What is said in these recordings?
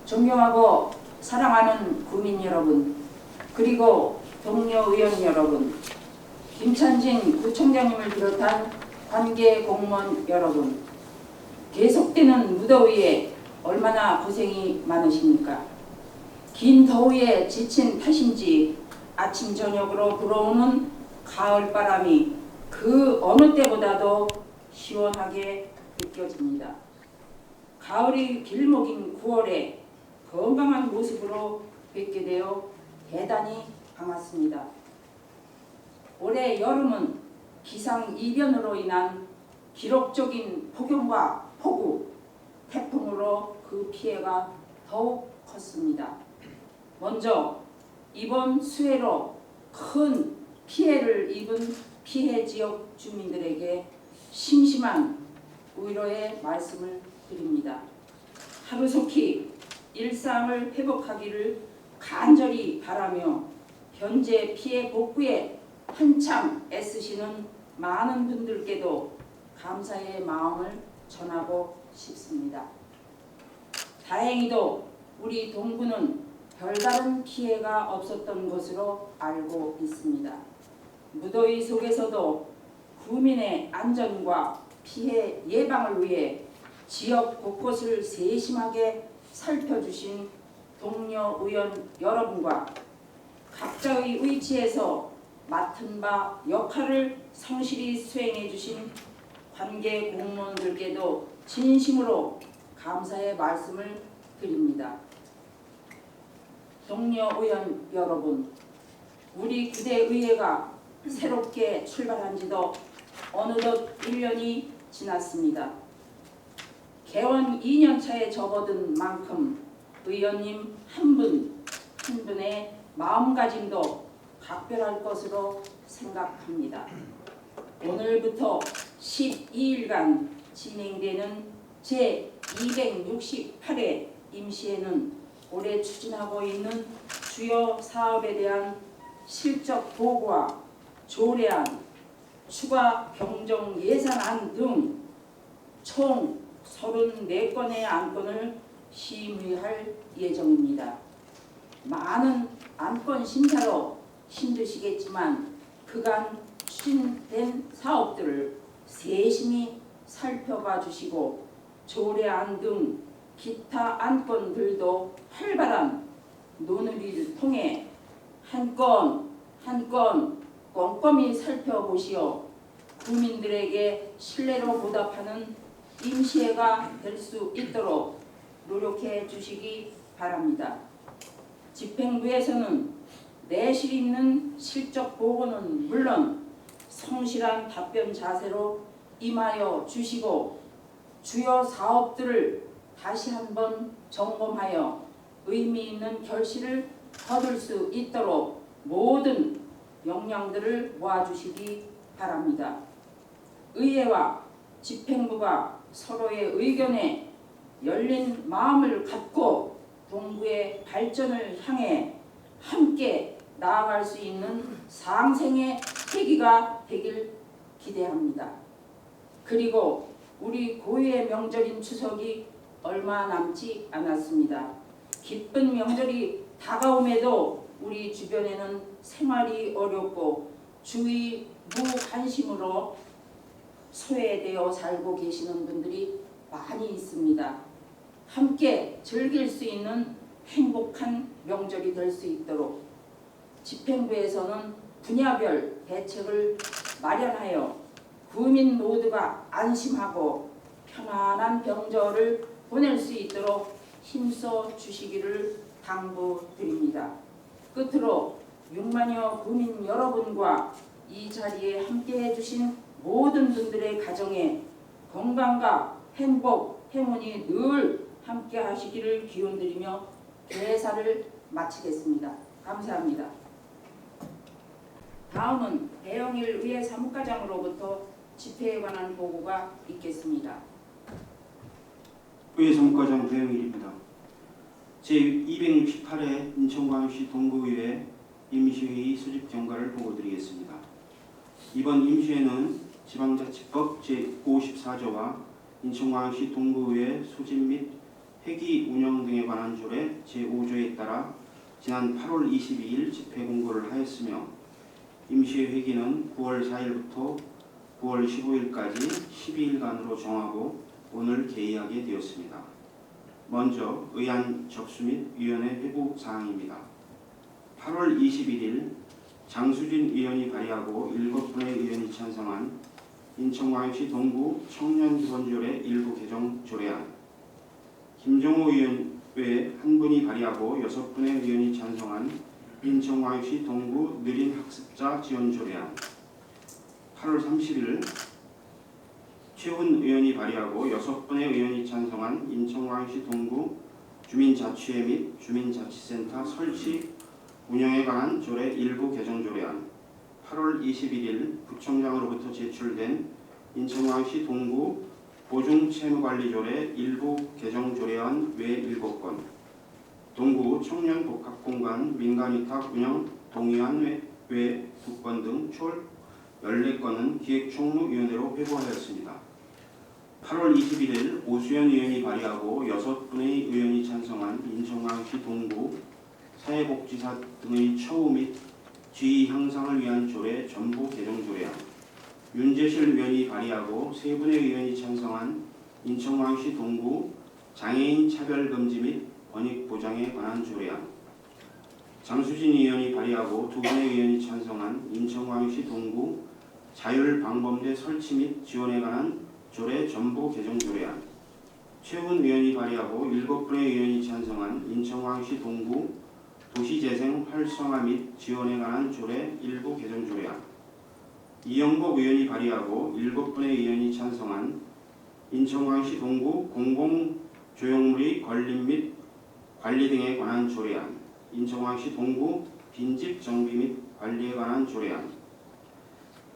존경하고 사랑하는 구민 여러분, 그리고 동료 의원 여러분, 김찬진 구청장님을 비롯한 관계 공무원 여러분, 계속되는 무더위에 얼마나 고생이 많으십니까? 긴 더위에 지친 탓인지 아침 저녁으로 불어오는 가을바람이 그 어느 때보다도 시원하게 느껴집니다. 가을이 길목인 9월에 건강한 모습으로 뵙게 되어 대단히 반갑습니다. 올해 여름은 기상이변으로 인한 기록적인 폭염과 폭우, 태풍으로 그 피해가 더욱 컸습니다. 먼저 이번 수해로 큰 피해를 입은 피해 지역 주민들에게 심심한 위로의 말씀을 드립니다. 하루속히 일상을 회복하기를 간절히 바라며 현재 피해 복구에 한참 애쓰시는 많은 분들께도 감사의 마음을 전하고 싶습니다. 다행히도 우리 동구는 별다른 피해가 없었던 것으로 알고 있습니다. 무더위 속에서도 구민의 안전과 피해 예방을 위해 지역 곳곳을 세심하게 살펴주신 동료 의원 여러분과 각자의 위치에서 맡은 바 역할을 성실히 수행해 주신 관계 공무원들께도 진심으로 감사의 말씀을 드립니다. 동료 의원 여러분, 우리 구대의회가 새롭게 출발한 지도 어느덧 1년이 지났습니다. 개원 2년차에 접어든 만큼 의원님 한 분 한 분의 마음가짐도 각별할 것으로 생각합니다. 오늘부터 12일간 진행되는 제268회 임시회는 올해 추진하고 있는 주요 사업에 대한 실적 보고와 조례안, 추가 경정 예산안 등 총 34건의 안건을 심의할 예정입니다. 많은 안건 심사로 힘드시겠지만 그간 추진된 사업들을 세심히 살펴봐 주시고 조례안 등 기타 안건들도 활발한 논의를 통해 한 건 한 건 꼼꼼히 살펴보시어 국민들에게 신뢰로 보답하는 임시회가 될 수 있도록 노력해 주시기 바랍니다. 집행부에서는 내실 있는 실적 보고는 물론 성실한 답변 자세로 임하여 주시고 주요 사업들을 다시 한번 점검하여 의미 있는 결실을 거둘 수 있도록 모든 역량들을 모아주시기 바랍니다. 의회와 집행부가 서로의 의견에 열린 마음을 갖고 동구의 발전을 향해 함께 나아갈 수 있는 상생의 계기가 되길 기대합니다. 그리고 우리 고유의 명절인 추석이 얼마 남지 않았습니다. 기쁜 명절이 다가옴에도 우리 주변에는 생활이 어렵고 주의 무관심으로 소외되어 살고 계시는 분들이 많이 있습니다. 함께 즐길 수 있는 행복한 명절이 될 수 있도록 집행부에서는 분야별 대책을 마련하여 구민 모두가 안심하고 편안한 명절을 보낼 수 있도록 힘써 주시기를 당부드립니다. 끝으로 6만여 구민 여러분과 이 자리에 함께해 주신 모든 분들의 가정에 건강과 행복, 행운이 늘 함께 하시기를 기원드리며 대사를 마치겠습니다. 감사합니다. 다음은 배영일 의회 사무과장으로부터 집회에 관한 보고가 있겠습니다. 의회 사무과장 배영일입니다. 제268회 인천광역시 동구의회 임시회의 수집 경과를 보고드리겠습니다. 이번 임시회는 지방자치법 제54조와 인천광역시 동구의회 소집 및 회기 운영 등에 관한 조례 제5조에 따라 지난 8월 22일 집회 공고를 하였으며 임시회 회기는 9월 4일부터 9월 15일까지 12일간으로 정하고 오늘 개의하게 되었습니다. 먼저 의안 접수 및 위원회 회부 사항입니다. 8월 21일 장수진 의원이 발의하고 7분의 의원이 찬성한 인천광역시 동구 청년기본조례 일부 개정 조례안, 김정호 의원 외 한 분이 발의하고 6분의 의원이 찬성한 인천광역시 동구 느린 학습자 지원 조례안, 8월 30일 최훈 의원이 발의하고 6분의 의원이 찬성한 인천광역시 동구 주민자치회 및 주민자치센터 설치 운영에 관한 조례 일부 개정 조례안, 8월 21일 부총장으로부터 제출된 인천광역시 동구 보증채무관리조례 일부 개정 조례안 외 7건, 동구 청년복합공간 민간위탁 운영 동의안 외 2건 등 총 14건은 기획총무위원회로 회부하였습니다. 8월 21일 오수연 의원이 발의하고 6분의 의원이 찬성한 인천광역시 동구 사회복지사 등의 처우 및 지위 향상을 위한 조례 전부 개정 조례안, 윤재실 의원이 발의하고 3분의 의원이 찬성한 인천광역시 동구 장애인 차별금지 및 권익보장에 관한 조례안, 장수진 의원이 발의하고 2분의 의원이 찬성한 인천광역시 동구 자율방범대 설치 및 지원에 관한 조례 전부 개정 조례안, 최훈 의원이 발의하고 7분의 의원이 찬성한 인천광역시 동구 도시재생 활성화 및 지원에 관한 조례 일부 개정 조례안, 이영복 의원이 발의하고 7분의 의원이 찬성한 인천광역시 동구 공공조형물의 건립 및 관리 등에 관한 조례안, 인천광역시 동구 빈집 정비 및 관리에 관한 조례안,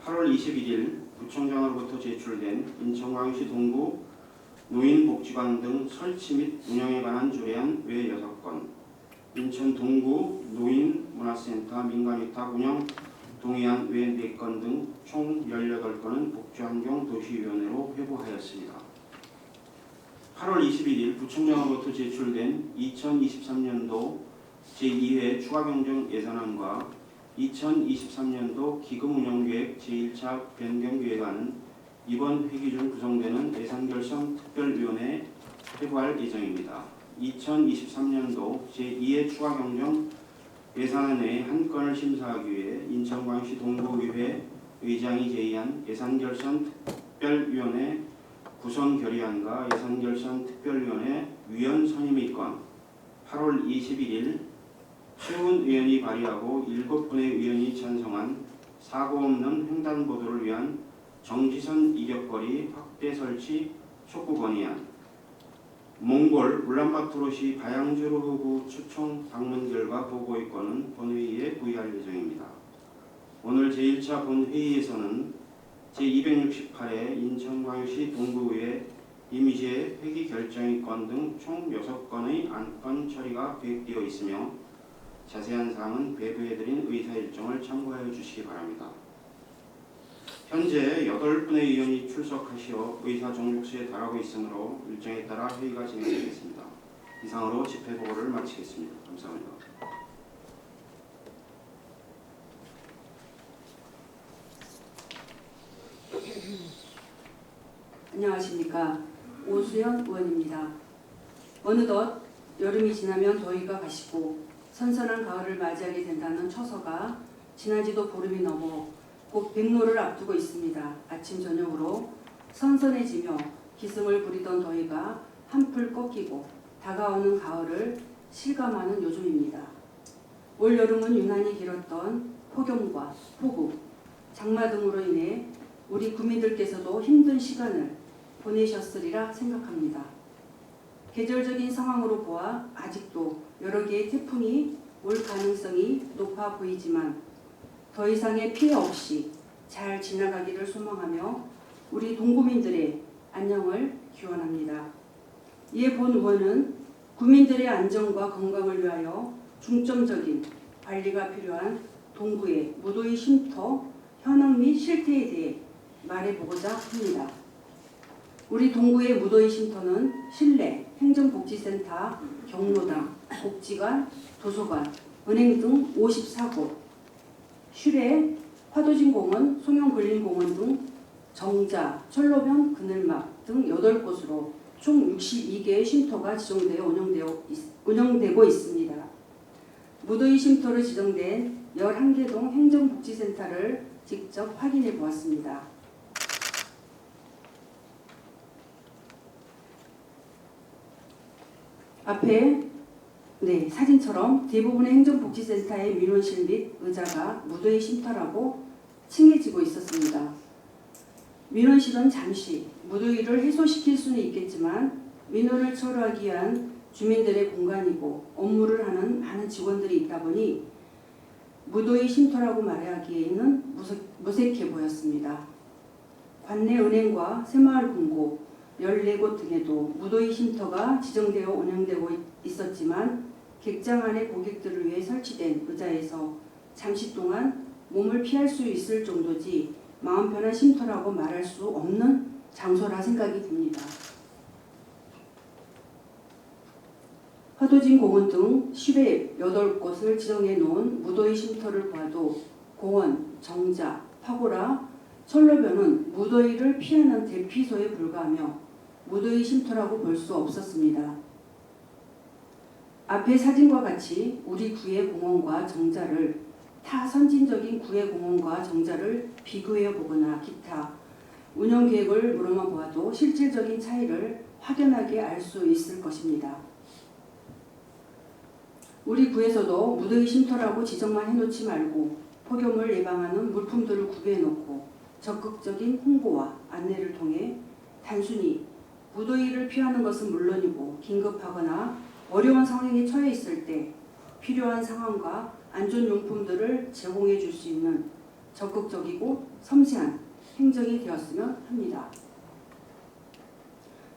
8월 21일 부총장으로부터 제출된 인천광역시 동구 노인복지관 등 설치 및 운영에 관한 조례안 외 6건, 인천 동구 노인문화센터 민간위탁 운영 동의안 외 4건 등 총 18건은 복지환경도시위원회로 회부하였습니다. 8월 21일 부총장으로부터 제출된 2023년도 제2회 추가경정 예산안과 2023년도 기금운영계획 제1차 변경계획안은 이번 회기 중 구성되는 예산결산 특별위원회에 회부할 예정입니다. 2023년도 제2회 추가경정 예산안의 한 건을 심사하기 위해 인천광역시 동구의회 의장이 제의한 예산결산 특별위원회 구성 결의안과 예산결산 특별위원회 위원 선임의 건, 8월 21일 최훈 의원이 발의하고 7분의 의원이 찬성한 사고 없는 횡단보도를 위한 정지선 이격거리 확대 설치 촉구 건의안, 몽골 울란바토르시 바양주르후구 초청 방문 결과 보고의 건은 본회의에 부의할 예정입니다. 오늘 제1차 본회의에서는 제268회 인천광역시 동구의회 임시회 회기 결정의 건 등 총 6건의 안건 처리가 계획되어 있으며 자세한 사항은 배부해드린 의사 일정을 참고하여 주시기 바랍니다. 현재 8분의 의원이 출석하시어 의사 종족수에 달하고 있으므로 일정에 따라 회의가 진행되겠습니다. 이상으로 집회 보고를 마치겠습니다. 감사합니다. 안녕하십니까. 오수연 의원입니다. 어느덧 여름이 지나면 더위가 가시고 선선한 가을을 맞이하게 된다는 처서가 지난지도 보름이 넘어 곧 백로를 앞두고 있습니다. 아침 저녁으로 선선해지며 기승을 부리던 더위가 한풀 꺾이고 다가오는 가을을 실감하는 요즘입니다. 올 여름은 유난히 길었던 폭염과 폭우, 장마 등으로 인해 우리 국민들께서도 힘든 시간을 보내셨으리라 생각합니다. 계절적인 상황으로 보아 아직도 여러 개의 태풍이 올 가능성이 높아 보이지만 더 이상의 피해 없이 잘 지나가기를 소망하며 우리 동구민들의 안녕을 기원합니다. 이에 본 의원은 국민들의 안전과 건강을 위하여 중점적인 관리가 필요한 동구의 무더위 쉼터 현황 및 실태에 대해 말해보고자 합니다. 우리 동구의 무더위 쉼터는 실내, 행정복지센터, 경로당, 복지관, 도서관, 은행 등 54곳, 실외, 화도진공원, 송영근린공원 등 정자, 철로변, 그늘막 등 8곳으로 총 62개의 쉼터가 지정되어 운영되고 있습니다. 무더위 쉼터로 지정된 11개 동 행정복지센터를 직접 확인해 보았습니다. 앞에 사진처럼 대부분의 행정복지센터의 민원실 및 의자가 무더위 쉼터라고 칭해지고 있었습니다. 민원실은 잠시 무더위를 해소시킬 수는 있겠지만 민원을 처리하기 위한 주민들의 공간이고 업무를 하는 많은 직원들이 있다 보니 무더위 쉼터라고 말하기에는 무색해 보였습니다. 관내 은행과 새마을금고 14곳 등에도 무더위 쉼터가 지정되어 운영되고 있었지만 객장 안에 고객들을 위해 설치된 의자에서 잠시 동안 몸을 피할 수 있을 정도지 마음 편한 쉼터라고 말할 수 없는 장소라 생각이 듭니다. 화도진공원 등 실외 8곳을 지정해 놓은 무더위 쉼터를 보아도 공원, 정자, 파고라, 철로변은 무더위를 피하는 대피소에 불과하며 무더위 쉼터라고 볼 수 없었습니다. 앞의 사진과 같이 우리 구의 공원과 정자를 타 선진적인 구의 공원과 정자를 비교해 보거나 기타 운영 계획을 물어만 보아도 실질적인 차이를 확연하게 알 수 있을 것입니다. 우리 구에서도 무더위 쉼터라고 지정만 해놓지 말고 폭염을 예방하는 물품들을 구비해 놓고 적극적인 홍보와 안내를 통해 단순히 무더위를 피하는 것은 물론이고 긴급하거나 어려운 상황에 처해 있을 때 필요한 상황과 안전용품들을 제공해 줄 수 있는 적극적이고 섬세한 행정이 되었으면 합니다.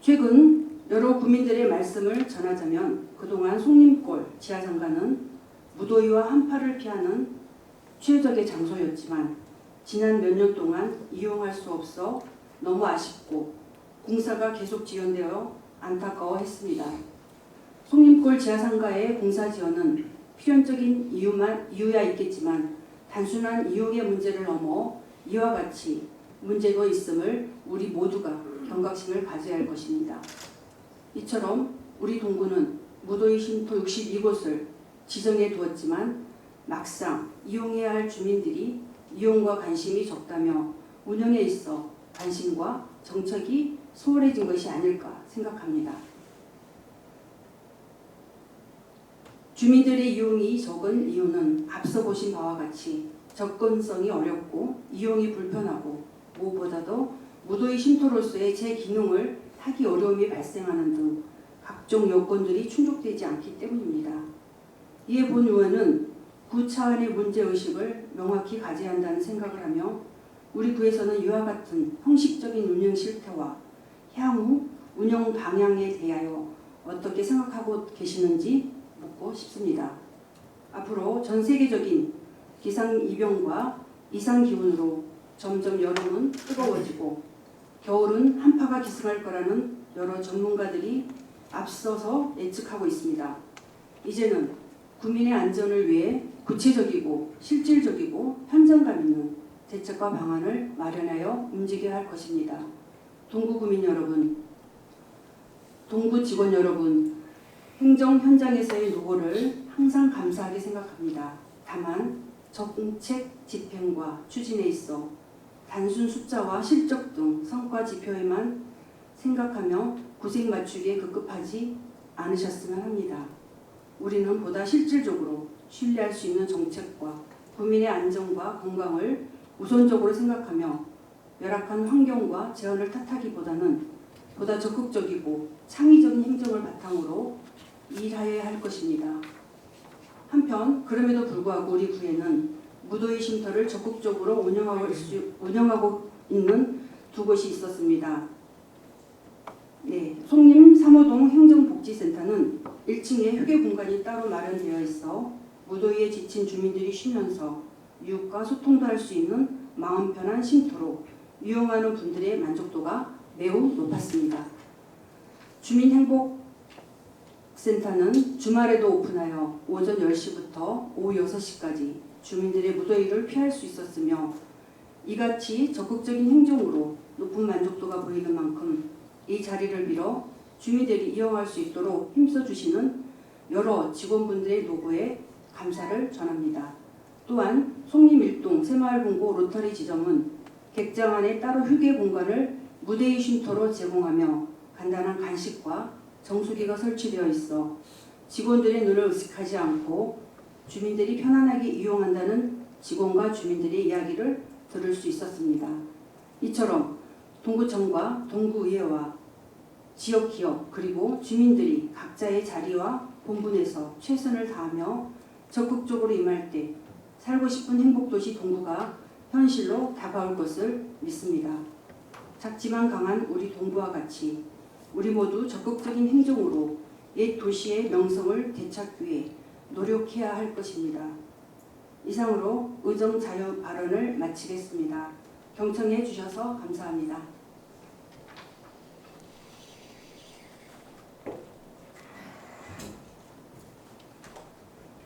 최근 여러 구민들의 말씀을 전하자면 그동안 송림골 지하상가는 무더위와 한파를 피하는 최적의 장소였지만 지난 몇 년 동안 이용할 수 없어 너무 아쉽고 공사가 계속 지연되어 안타까워했습니다. 송림골 지하상가의 공사 지연은 필연적인 이유야 있겠지만 단순한 이용의 문제를 넘어 이와 같이 문제가 있음을 우리 모두가 경각심을 가져야 할 것입니다. 이처럼 우리 동구는 무더위 쉼터 62곳을 지정해 두었지만 막상 이용해야 할 주민들이 이용과 관심이 적다며 운영에 있어 관심과 정책이 소홀해진 것이 아닐까 생각합니다. 주민들의 이용이 적은 이유는 앞서 보신 바와 같이 접근성이 어렵고 이용이 불편하고 무엇보다도 무더위 쉼터로서의 제 기능을 하기 어려움이 발생하는 등 각종 여건들이 충족되지 않기 때문입니다. 이에 본 의원은 구 차원의 문제의식을 명확히 가져야 한다는 생각을 하며 우리 구에서는 이와 같은 형식적인 운영 실태와 향후 운영 방향에 대하여 어떻게 생각하고 계시는지 묻고 싶습니다. 앞으로 전 세계적인 기상이변과 이상기온으로 점점 여름은 뜨거워지고 겨울은 한파가 기승할 거라는 여러 전문가들이 앞서서 예측하고 있습니다. 이제는 국민의 안전을 위해 구체적이고 실질적이고 현장감 있는 대책과 방안을 마련하여 움직여야 할 것입니다. 동구 구민 여러분, 동구 직원 여러분, 행정 현장에서의 노고를 항상 감사하게 생각합니다. 다만 정책 집행과 추진에 있어 단순 숫자와 실적 등 성과 지표에만 생각하며 구색 맞추기에 급급하지 않으셨으면 합니다. 우리는 보다 실질적으로 신뢰할 수 있는 정책과 국민의 안전과 건강을 우선적으로 생각하며 열악한 환경과 재원을 탓하기보다는 보다 적극적이고 창의적인 행정을 바탕으로 일하여야 할 것입니다. 한편 그럼에도 불구하고 우리 구에는 무더위 쉼터를 적극적으로 운영하고 있는 두 곳이 있었습니다. 송림 3호동 행정복지센터는 1층에 휴게 공간이 따로 마련되어 있어 무더위에 지친 주민들이 쉬면서 이웃과 소통도 할 수 있는 마음 편한 쉼터로 이용하는 분들의 만족도가 매우 높았습니다. 주민행복센터는 주말에도 오픈하여 오전 10시부터 오후 6시까지 주민들의 무더위를 피할 수 있었으며 이같이 적극적인 행정으로 높은 만족도가 보이는 만큼 이 자리를 빌어 주민들이 이용할 수 있도록 힘써주시는 여러 직원분들의 노고에 감사를 전합니다. 또한 송림 1동 새마을본고 로터리 지점은 객장 안에 따로 휴게 공간을 무대의 쉼터로 제공하며 간단한 간식과 정수기가 설치되어 있어 직원들의 눈을 의식하지 않고 주민들이 편안하게 이용한다는 직원과 주민들의 이야기를 들을 수 있었습니다. 이처럼 동구청과 동구의회와 지역기업 그리고 주민들이 각자의 자리와 본분에서 최선을 다하며 적극적으로 임할 때 살고 싶은 행복도시 동구가 현실로 다가올 것을 믿습니다. 작지만 강한 우리 동구와 같이 우리 모두 적극적인 행정으로 옛 도시의 명성을 되찾기 위해 노력해야 할 것입니다. 이상으로 의정 자유 발언을 마치겠습니다. 경청해 주셔서 감사합니다.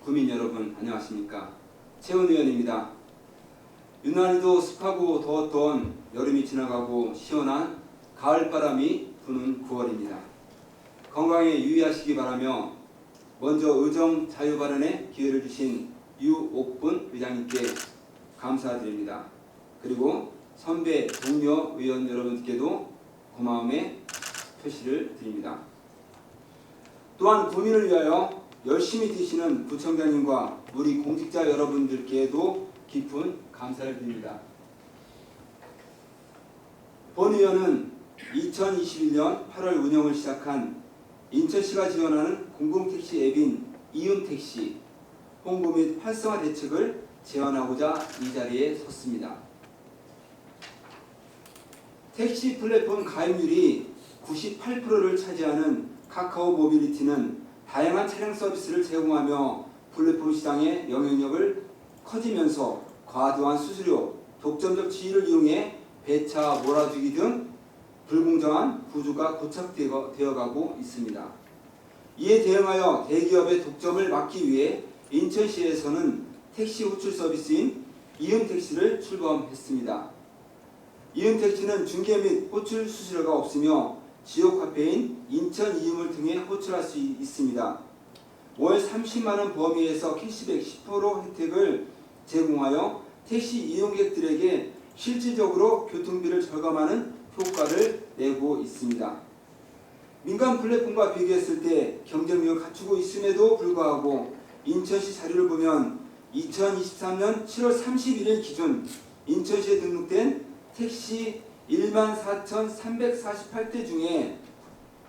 구민 여러분 안녕하십니까? 최훈 의원입니다. 유난히도 습하고 더웠던 여름이 지나가고 시원한 가을바람이 부는 9월입니다. 건강에 유의하시기 바라며 먼저 의정 자유 발언에 기회를 주신 유옥분 의장님께 감사드립니다. 그리고 선배 동료 의원 여러분께도 고마움의 표시를 드립니다. 또한 구민을 위하여 열심히 뛰시는 구청장님과 우리 공직자 여러분들께도 깊은 감사를 드립니다. 본 의원은 2021년 8월 운영을 시작한 인천시가 지원하는 공공택시 앱인 이음택시 홍보 및 활성화 대책을 제안하고자 이 자리에 섰습니다. 택시 플랫폼 가입률이 98%를 차지하는 카카오 모빌리티는 다양한 차량 서비스를 제공하며 플랫폼 시장의 영향력을 커지면서 과도한 수수료, 독점적 지위를 이용해 배차 몰아주기 등 불공정한 구조가 고착되어 가고 있습니다. 이에 대응하여 대기업의 독점을 막기 위해 인천시에서는 택시 호출 서비스인 이음택시를 출범했습니다. 이음택시는 중개 및 호출 수수료가 없으며 지역 화폐인 인천 이음을 통해 호출할 수 있습니다. 월 30만원 범위에서 캐시백 10% 혜택을 제공하여 택시 이용객들에게 실질적으로 교통비를 절감하는 효과를 내고 있습니다. 민간 플랫폼과 비교했을 때 경쟁력을 갖추고 있음에도 불구하고 인천시 자료를 보면 2023년 7월 31일 기준 인천시에 등록된 택시 14,348대 중에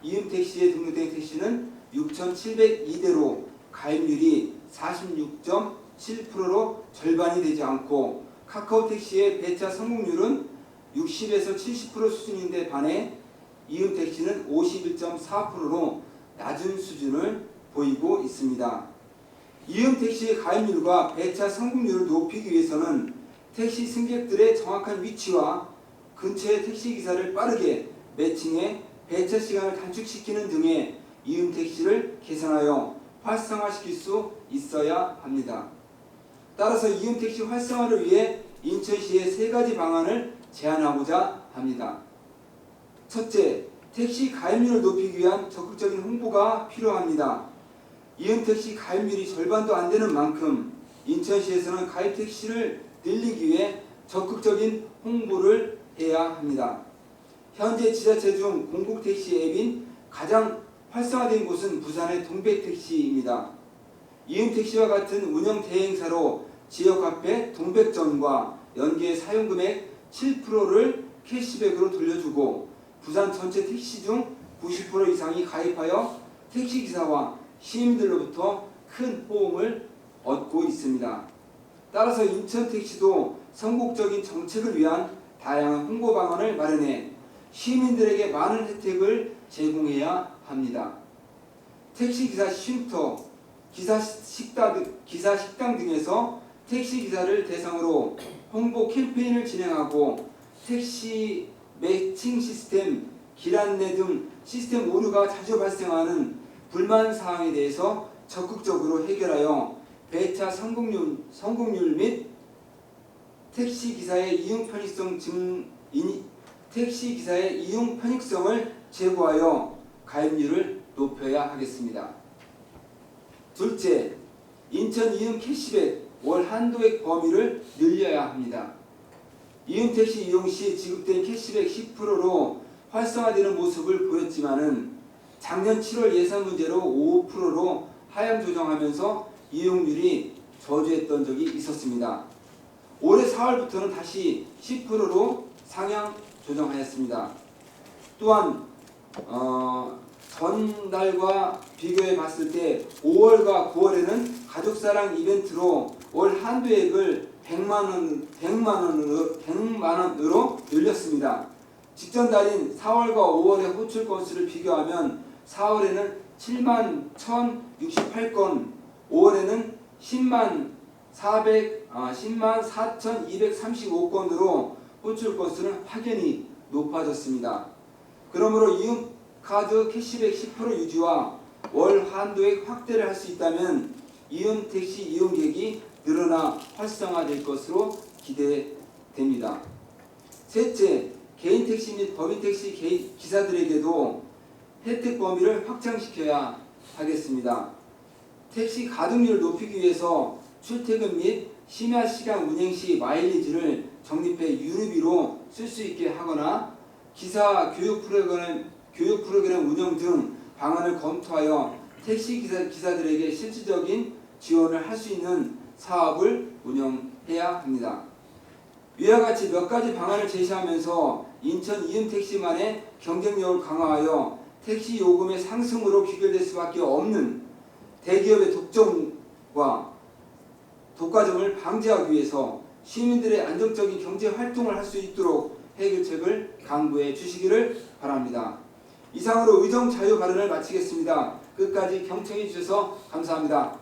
이음택시에 등록된 택시는 6,702대로 가입률이 46.7%로 절반이 되지 않고 카카오택시의 배차 성공률은 60에서 70% 수준인데 반해 이음택시는 51.4%로 낮은 수준을 보이고 있습니다. 이음택시의 가입률과 배차 성공률을 높이기 위해서는 택시 승객들의 정확한 위치와 근처의 택시기사를 빠르게 매칭해 배차 시간을 단축시키는 등의 이음택시를 개선하여 활성화시킬 수 있어야 합니다. 따라서 이음택시 활성화를 위해 인천시에 3가지 방안을 제안하고자 합니다. 첫째, 택시 가입률을 높이기 위한 적극적인 홍보가 필요합니다. 이음택시 가입률이 절반도 안 되는 만큼 인천시에서는 가입택시를 늘리기 위해 적극적인 홍보를 해야 합니다. 현재 지자체 중 공공택시 앱인 가장 활성화된 곳은 부산의 동백택시입니다. 이음택시와 같은 운영 대행사로 지역화폐 동백전과 연계 사용금액 7%를 캐시백으로 돌려주고 부산 전체 택시 중 90% 이상이 가입하여 택시기사와 시민들로부터 큰 호응을 얻고 있습니다. 따라서 인천택시도 선곡적인 정책을 위한 다양한 홍보 방안을 마련해 시민들에게 많은 혜택을 제공해야 합니다. 택시기사 쉼터, 기사 식당 등에서 택시기사를 대상으로 홍보 캠페인을 진행하고 택시 매칭 시스템 기란내 등 시스템 오류가 자주 발생하는 불만 사항에 대해서 적극적으로 해결하여 배차 성공률 및 택시기사의 이용 편익성을 제고하여 가입률을 높여야 하겠습니다. 둘째, 인천 이음 캐시백 월 한도액 범위를 늘려야 합니다. 이음 택시 이용 시 지급된 캐시백 10%로 활성화되는 모습을 보였지만은 작년 7월 예산 문제로 5%로 하향 조정하면서 이용률이 저조했던 적이 있었습니다. 올해 4월부터는 다시 10%로 상향 조정하였습니다. 또한 전달과 비교해 봤을 때 5월과 9월에는 가족사랑 이벤트로 월 한도액을 100만 원으로 늘렸습니다. 직전 달인 4월과 5월의 호출 건수를 비교하면 4월에는 7만 1,068건, 5월에는 10만 4,235건으로 호출 건수는 확연히 높아졌습니다. 그러므로 이음카드 캐시백 10% 유지와 월 한도액 확대를 할 수 있다면 이음 택시 이용객이 늘어나 활성화될 것으로 기대됩니다. 셋째, 개인 택시 및 법인 택시 기사들에게도 혜택 범위를 확장시켜야 하겠습니다. 택시 가동률을 높이기 위해서 출퇴근 및 심야 시간 운행 시 마일리지를 적립해 유류비로 쓸 수 있게 하거나 기사 교육 프로그램 운영 등 방안을 검토하여 택시 기사들에게 실질적인 지원을 할 수 있는 사업을 운영해야 합니다. 위와 같이 몇 가지 방안을 제시하면서 인천 이음 택시만의 경쟁력을 강화하여 택시 요금의 상승으로 귀결될 수밖에 없는 대기업의 독점과 독과점을 방지하기 위해서 시민들의 안정적인 경제 활동을 할 수 있도록 해결책을 강구해 주시기를 바랍니다. 이상으로 의정 자유 발언을 마치겠습니다. 끝까지 경청해 주셔서 감사합니다.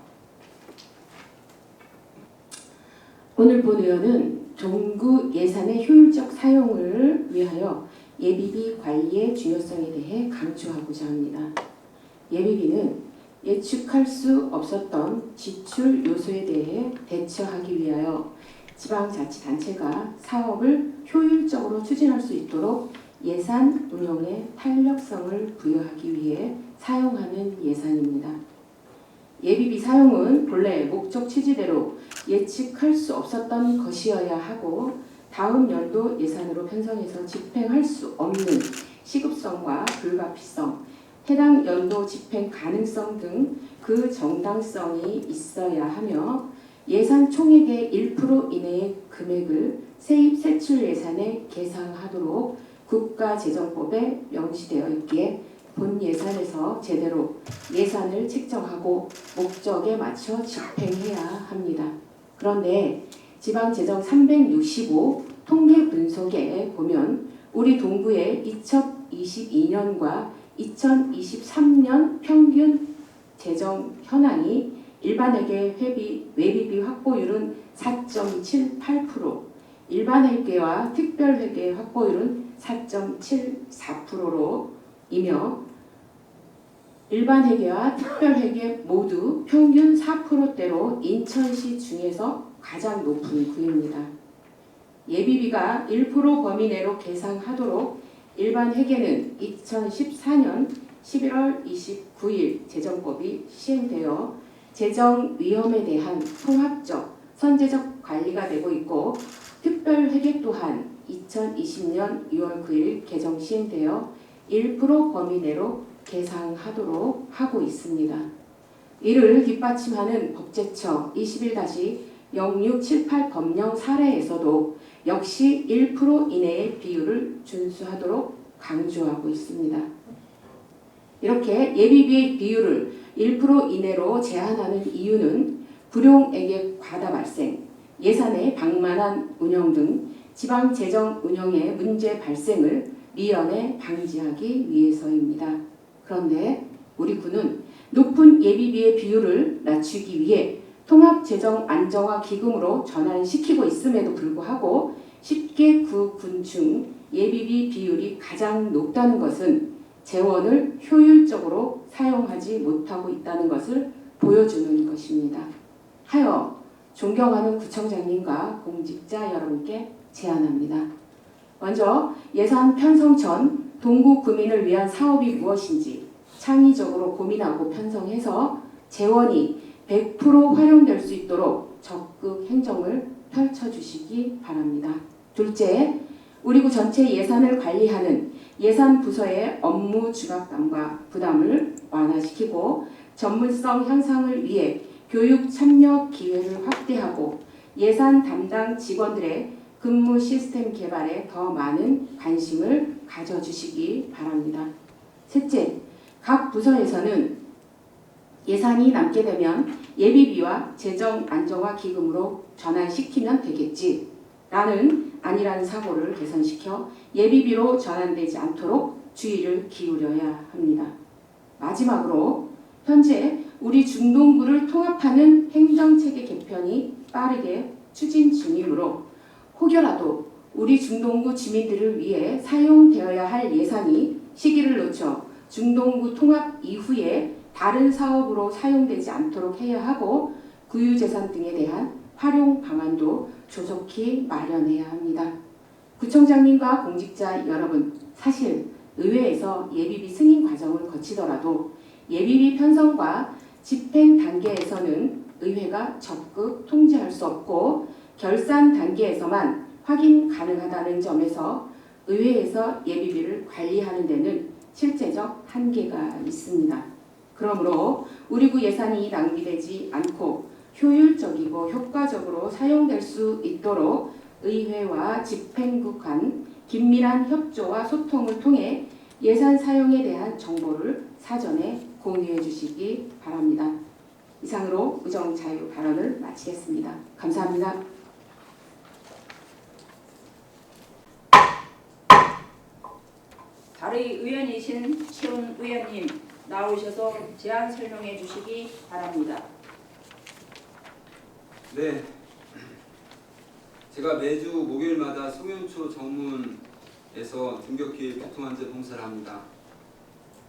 오늘 본 의원은 정부 예산의 효율적 사용을 위하여 예비비 관리의 중요성에 대해 강조하고자 합니다. 예비비는 예측할 수 없었던 지출 요소에 대해 대처하기 위하여 지방자치단체가 사업을 효율적으로 추진할 수 있도록 예산 운영에 탄력성을 부여하기 위해 사용하는 예산입니다. 예비비 사용은 본래 목적 취지대로 예측할 수 없었던 것이어야 하고 다음 연도 예산으로 편성해서 집행할 수 없는 시급성과 불가피성, 해당 연도 집행 가능성 등 그 정당성이 있어야 하며 예산 총액의 1% 이내의 금액을 세입 세출 예산에 계상하도록 국가재정법에 명시되어 있기에 본 예산에서 제대로 예산을 책정하고 목적에 맞춰 집행해야 합니다. 그런데 지방재정 365 통계 분석에 보면 우리 동구의 2022년과 2023년 평균 재정 현황이 일반회계 외비비 확보율은 4.78%, 일반회계와 특별회계 확보율은 4.74%로 이며 일반회계와 특별회계 모두 평균 4%대로 인천시 중에서 가장 높은 구입니다. 예비비가 1% 범위 내로 계상하도록 일반회계는 2014년 11월 29일 재정법이 시행되어 재정 위험에 대한 통합적, 선제적 관리가 되고 있고 특별회계 또한 2020년 6월 9일 개정 시행되어 1% 범위 내로 계상하도록 하고 있습니다. 이를 뒷받침하는 법제처 21-0678 법령 사례에서도 역시 1% 이내의 비율을 준수하도록 강조하고 있습니다. 이렇게 예비비의 비율을 1% 이내로 제한하는 이유는 불용액의 과다 발생, 예산의 방만한 운영 등 지방 재정 운영의 문제 발생을 미연에 방지하기 위해서입니다. 그런데 우리 군은 높은 예비비의 비율을 낮추기 위해 통합재정 안정화 기금으로 전환시키고 있음에도 불구하고 10개 구 군 중 예비비 비율이 가장 높다는 것은 재원을 효율적으로 사용하지 못하고 있다는 것을 보여주는 것입니다. 하여 존경하는 구청장님과 공직자 여러분께 제안합니다. 먼저 예산 편성 전 동구 구민을 위한 사업이 무엇인지 창의적으로 고민하고 편성해서 재원이 100% 활용될 수 있도록 적극 행정을 펼쳐주시기 바랍니다. 둘째, 우리 구 전체 예산을 관리하는 예산 부서의 업무 중압감과 부담을 완화시키고 전문성 향상을 위해 교육 참여 기회를 확대하고 예산 담당 직원들의 근무 시스템 개발에 더 많은 관심을 가져주시기 바랍니다. 셋째, 각 부서에서는 예산이 남게 되면 예비비와 재정 안정화 기금으로 전환시키면 되겠지 라는 아니라는 사고를 개선시켜 예비비로 전환되지 않도록 주의를 기울여야 합니다. 마지막으로 현재 우리 중동구를 통합하는 행정체계 개편이 빠르게 추진 중이므로 혹여라도 우리 중동구 주민들을 위해 사용되어야 할 예산이 시기를 놓쳐 중동구 통합 이후에 다른 사업으로 사용되지 않도록 해야 하고 구유재산 등에 대한 활용 방안도 조속히 마련해야 합니다. 구청장님과 공직자 여러분, 사실 의회에서 예비비 승인 과정을 거치더라도 예비비 편성과 집행 단계에서는 의회가 적극 통제할 수 없고 결산 단계에서만 확인 가능하다는 점에서 의회에서 예비비를 관리하는 데는 실제적 한계가 있습니다. 그러므로 우리 구 예산이 낭비되지 않고 효율적이고 효과적으로 사용될 수 있도록 의회와 집행국 간 긴밀한 협조와 소통을 통해 예산 사용에 대한 정보를 사전에 공유해 주시기 바랍니다. 이상으로 의정자유 발언을 마치겠습니다. 감사합니다. 발의 의원이신 최훈 의원님 나오셔서 제안 설명해 주시기 바랍니다. 네, 제가 매주 목요일마다 송현초 정문에서 등굣길 교통안전 봉사를 합니다.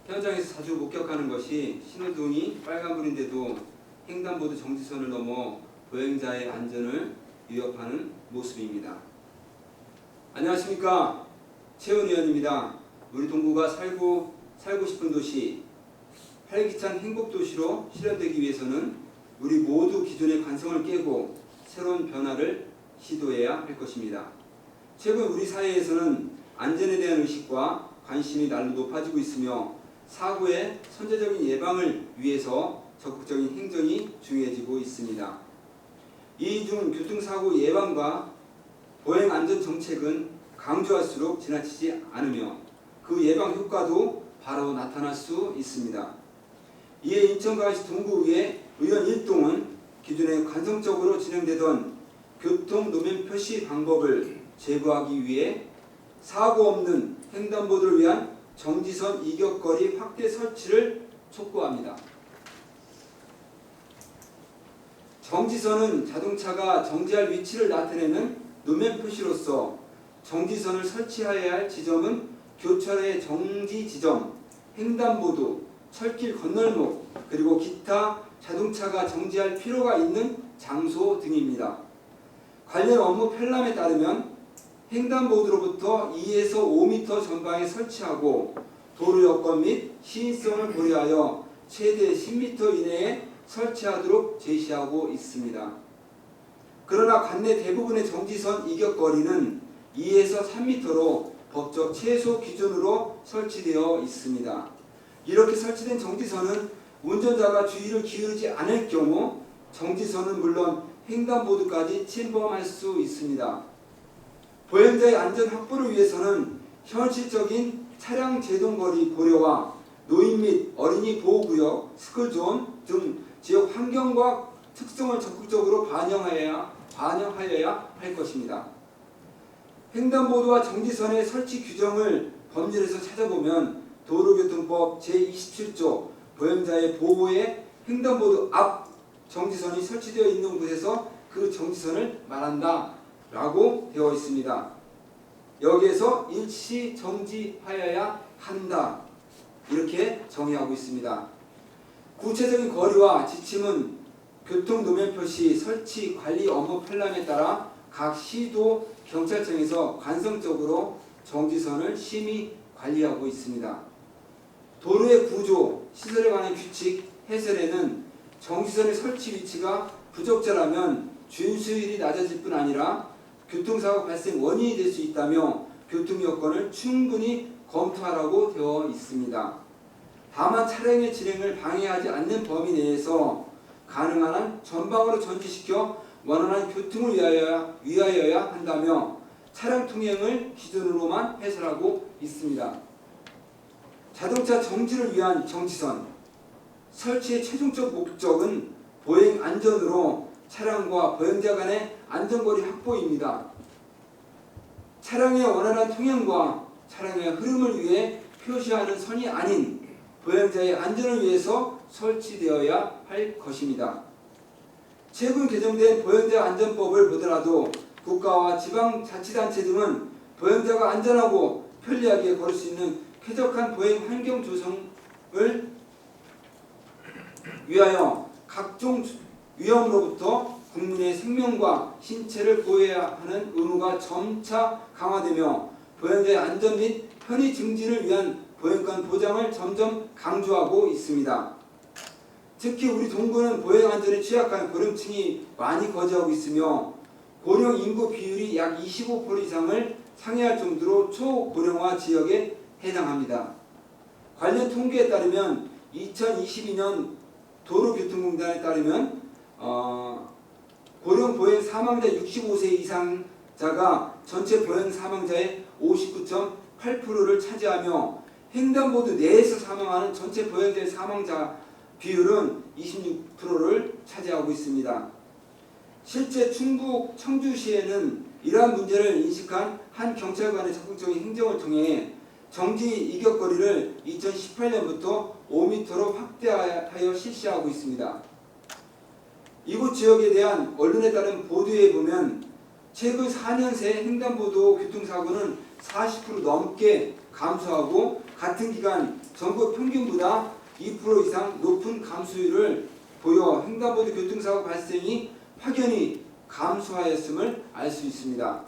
현장에서 자주 목격하는 것이 신호등이 빨간불인데도 횡단보도 정지선을 넘어 보행자의 안전을 위협하는 모습입니다. 안녕하십니까, 최훈 의원입니다. 우리 동구가 살고 싶은 도시, 활기찬 행복도시로 실현되기 위해서는 우리 모두 기존의 관성을 깨고 새로운 변화를 시도해야 할 것입니다. 최근 우리 사회에서는 안전에 대한 의식과 관심이 날로 높아지고 있으며 사고의 선제적인 예방을 위해서 적극적인 행정이 중요해지고 있습니다. 이 중 교통사고 예방과 보행안전정책은 강조할수록 지나치지 않으며 그 예방 효과도 바로 나타날 수 있습니다. 이에 인천광역시 동구의회 의원 1동은 기존에 관성적으로 진행되던 교통 노면 표시 방법을 제고하기 위해 사고 없는 횡단보도를 위한 정지선 이격거리 확대 설치를 촉구합니다. 정지선은 자동차가 정지할 위치를 나타내는 노면 표시로서 정지선을 설치해야 할 지점은 교차로의 정지 지점, 횡단보도, 철길 건널목, 그리고 기타 자동차가 정지할 필요가 있는 장소 등입니다. 관련 업무 편람에 따르면 횡단보도로부터 2에서 5m 전방에 설치하고 도로 여건 및 시인성을 고려하여 최대 10m 이내에 설치하도록 제시하고 있습니다. 그러나 관내 대부분의 정지선 이격거리는 2에서 3m로 법적 최소 기준으로 설치되어 있습니다. 이렇게 설치된 정지선은 운전자가 주의를 기울이지 않을 경우 정지선은 물론 횡단보도까지 침범할 수 있습니다. 보행자의 안전 확보를 위해서는 현실적인 차량 제동거리 고려와 노인 및 어린이 보호구역, 스쿨존 등 지역 환경과 특성을 적극적으로 반영하여야 할 것입니다. 횡단보도와 정지선의 설치 규정을 법률에서 찾아보면 도로교통법 제27조 보행자의 보호에 횡단보도 앞 정지선이 설치되어 있는 곳에서 그 정지선을 말한다 라고 되어 있습니다. 여기에서 일시 정지하여야 한다. 이렇게 정의하고 있습니다. 구체적인 거리와 지침은 교통노면 표시 설치 관리 업무 편람에 따라 각 시도 경찰청에서 관성적으로 정지선을 심의 관리하고 있습니다. 도로의 구조, 시설에 관한 규칙 해설에는 정지선의 설치 위치가 부적절하면 준수율이 낮아질 뿐 아니라 교통사고 발생 원인이 될 수 있다며 교통 여건을 충분히 검토하라고 되어 있습니다. 다만 차량의 진행을 방해하지 않는 범위 내에서 가능한 한 전방으로 전지시켜 원활한 교통을 위하여야 한다며 차량 통행을 기준으로만 해설하고 있습니다. 자동차 정지를 위한 정지선 설치의 최종적 목적은 보행 안전으로 차량과 보행자 간의 안전거리 확보입니다. 차량의 원활한 통행과 차량의 흐름을 위해 표시하는 선이 아닌 보행자의 안전을 위해서 설치되어야 할 것입니다. 최근 개정된 보행자 안전법을 보더라도 국가와 지방자치단체 등은 보행자가 안전하고 편리하게 걸을 수 있는 쾌적한 보행 환경 조성을 위하여 각종 위험으로부터 국민의 생명과 신체를 보호해야 하는 의무가 점차 강화되며 보행자의 안전 및 편의 증진을 위한 보행권 보장을 점점 강조하고 있습니다. 특히 우리 동구는 보행 안전에 취약한 고령층이 많이 거주하고 있으며 고령 인구 비율이 약 25% 이상을 상회할 정도로 초고령화 지역에 해당합니다. 관련 통계에 따르면 2022년 도로교통공단에 따르면 고령 보행 사망자 65세 이상자가 전체 보행 사망자의 59.8%를 차지하며 횡단보도 내에서 사망하는 전체 보행자의 사망자 비율은 26%를 차지하고 있습니다. 실제 충북 청주시에는 이러한 문제를 인식한 한 경찰관의 적극적인 행정을 통해 정지 이격거리를 2018년부터 5m로 확대하여 실시하고 있습니다. 이곳 지역에 대한 언론에 따른 보도에 보면 최근 4년 새 횡단보도 교통사고는 40% 넘게 감소하고 같은 기간 전국 평균보다 2% 이상 높은 감소율을 보여 횡단보도 교통사고 발생이 확연히 감소하였음을 알 수 있습니다.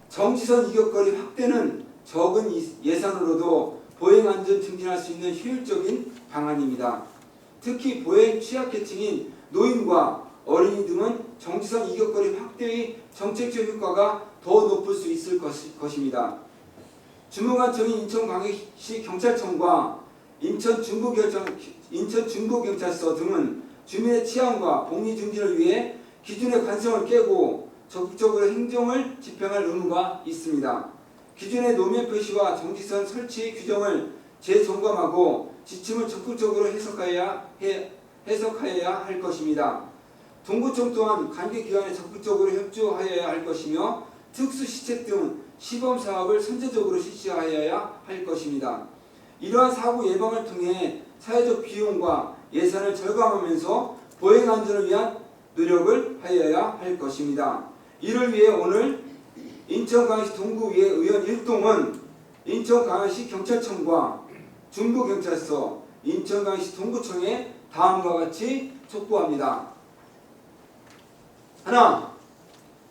정지선 이격거리 확대는 적은 예산으로도 보행 안전 증진할 수 있는 효율적인 방안입니다. 특히 보행 취약계층인 노인과 어린이 등은 정지선 이격거리 확대의 정책적 효과가 더 높을 수 있을 것입니다. 주무관청인 인천광역시 경찰청과 인천 중부경찰서 등은 주민의 치안과 복리 증진을 위해 기준의 관성을 깨고 적극적으로 행정을 집행할 의무가 있습니다. 기준의 노면 표시와 정지선 설치 규정을 재점검하고 지침을 적극적으로 해석하여야 할 것입니다. 동구청 또한 관계기관에 적극적으로 협조하여야 할 것이며 특수시책 등 시범사업을 선제적으로 실시하여야 할 것입니다. 이러한 사고 예방을 통해 사회적 비용과 예산을 절감하면서 보행 안전을 위한 노력을 하여야 할 것입니다. 이를 위해 오늘 인천광역시 동구의회 의원 일동은 인천광역시 경찰청과 중부경찰서, 인천광역시 동구청에 다음과 같이 촉구합니다. 하나,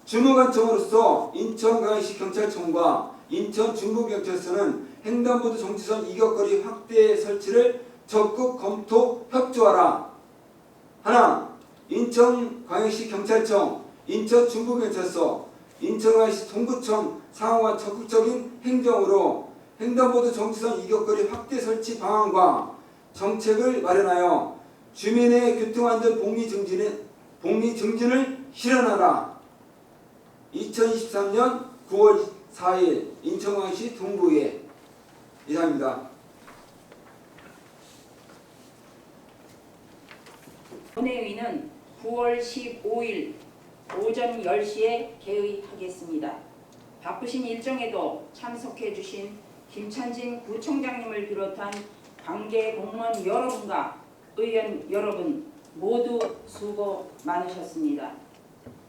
주무관청으로서 인천광역시 경찰청과 인천 중부경찰서는 횡단보도 정지선 이격거리 확대 설치를 적극 검토 협조하라. 하나, 인천광역시 경찰청, 인천 중부경찰서, 인천광역시 동구청 상호간 적극적인 행정으로 횡단보도 정지선 이격거리 확대 설치 방안과 정책을 마련하여 주민의 교통안전 복리 증진을 실현하라. 2023년 9월 4일 인천광역시 동구의회 이상입니다. 본회의는 9월 15일 오전 10시에 개의하겠습니다. 바쁘신 일정에도 참석해 주신 김찬진 구청장님을 비롯한 관계 공무원 여러분과 의원 여러분 모두 수고 많으셨습니다.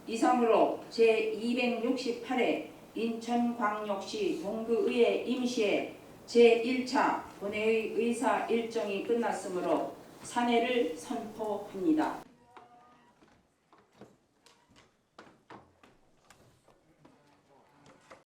이상으로 제268회 인천광역시 동구의회 임시회 제1차 본회의 의사 일정이 끝났으므로 산회를 선포합니다.